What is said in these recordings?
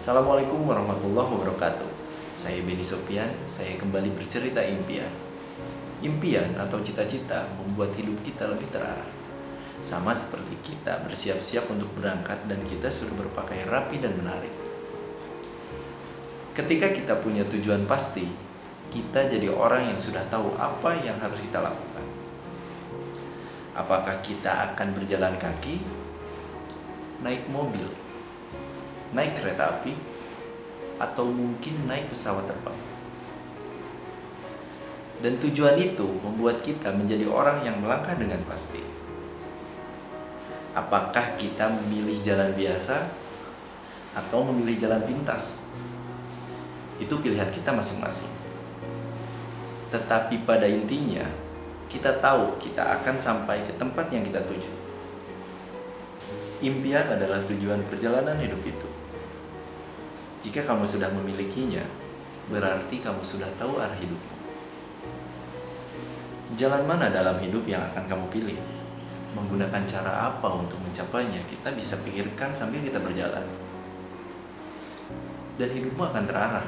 Assalamualaikum warahmatullahi wabarakatuh. Saya Beni Sopian, saya kembali bercerita impian. Impian atau cita-cita membuat hidup kita lebih terarah. Sama seperti kita bersiap-siap untuk berangkat dan kita sudah berpakaian rapi dan menarik. Ketika kita punya tujuan pasti, kita jadi orang yang sudah tahu apa yang harus kita lakukan. Apakah kita akan berjalan kaki, naik mobil, naik kereta api, atau mungkin naik pesawat terbang. Dan tujuan itu membuat kita menjadi orang yang melangkah dengan pasti. Apakah kita memilih jalan biasa atau memilih jalan pintas? Itu pilihan kita masing-masing. Tetapi pada intinya, kita tahu kita akan sampai ke tempat yang kita tuju. Impian adalah tujuan perjalanan hidup itu. Jika kamu sudah memilikinya, berarti kamu sudah tahu arah hidupmu. Jalan mana dalam hidup yang akan kamu pilih? Menggunakan cara apa untuk mencapainya? Kita bisa pikirkan sambil kita berjalan. Dan hidupmu akan terarah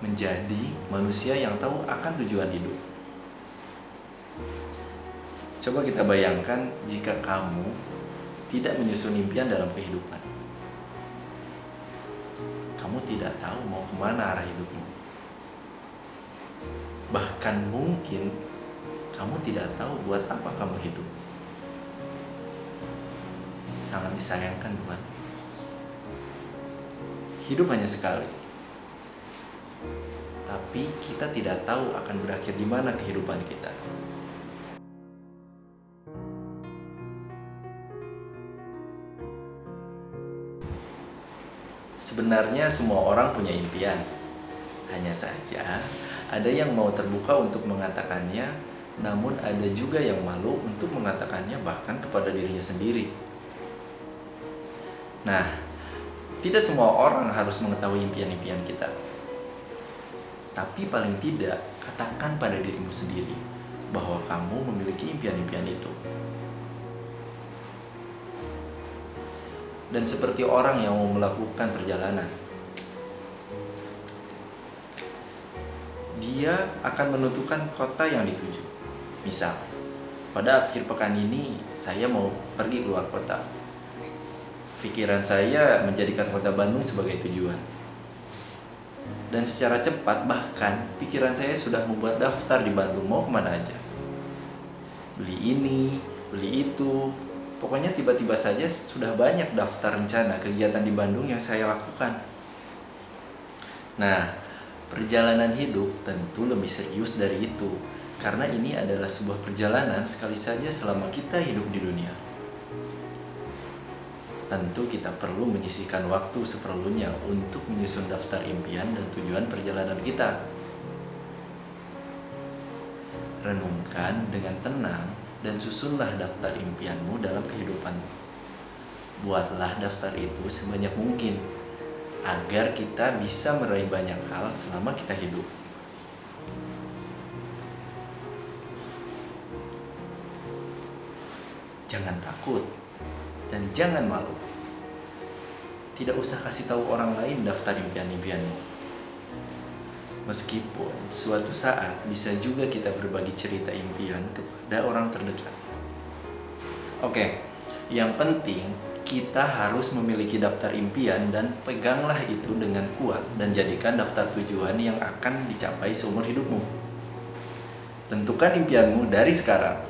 menjadi manusia yang tahu akan tujuan hidup. Coba kita bayangkan jika kamu tidak menyusun impian dalam kehidupan. Kamu tidak tahu mau kemana arah hidupmu. Bahkan mungkin kamu tidak tahu buat apa kamu hidup. Sangat disayangkan, bukan? Hidup hanya sekali. Tapi kita tidak tahu akan berakhir di mana kehidupan kita. Sebenarnya semua orang punya impian. Hanya saja ada yang mau terbuka untuk mengatakannya, namun ada juga yang malu untuk mengatakannya bahkan kepada dirinya sendiri. Nah, tidak semua orang harus mengetahui impian-impian kita. Tapi paling tidak, katakan pada dirimu sendiri bahwa kamu memiliki impian-impian itu. Dan seperti orang yang mau melakukan perjalanan, dia akan menentukan kota yang dituju. Misal, pada akhir pekan ini saya mau pergi keluar kota. Pikiran saya menjadikan kota Bandung sebagai tujuan. Dan secara cepat bahkan pikiran saya sudah membuat daftar di Bandung mau kemana aja. Beli ini, beli itu. Pokoknya tiba-tiba saja sudah banyak daftar rencana kegiatan di Bandung yang saya lakukan. Nah, perjalanan hidup tentu lebih serius dari itu. Karena ini adalah sebuah perjalanan sekali saja selama kita hidup di dunia. Tentu kita perlu menyisihkan waktu seperlunya untuk menyusun daftar impian dan tujuan perjalanan kita. Renungkan dengan tenang dan susunlah daftar impianmu dalam kehidupanmu. Buatlah daftar itu sebanyak mungkin agar kita bisa meraih banyak hal selama kita hidup. Jangan takut dan jangan malu. Tidak usah kasih tahu orang lain daftar impian-impianmu. Meskipun suatu saat bisa juga kita berbagi cerita impian kepada orang terdekat. Oke, yang penting kita harus memiliki daftar impian dan peganglah itu dengan kuat dan jadikan daftar tujuan yang akan dicapai seumur hidupmu. Tentukan impianmu dari sekarang.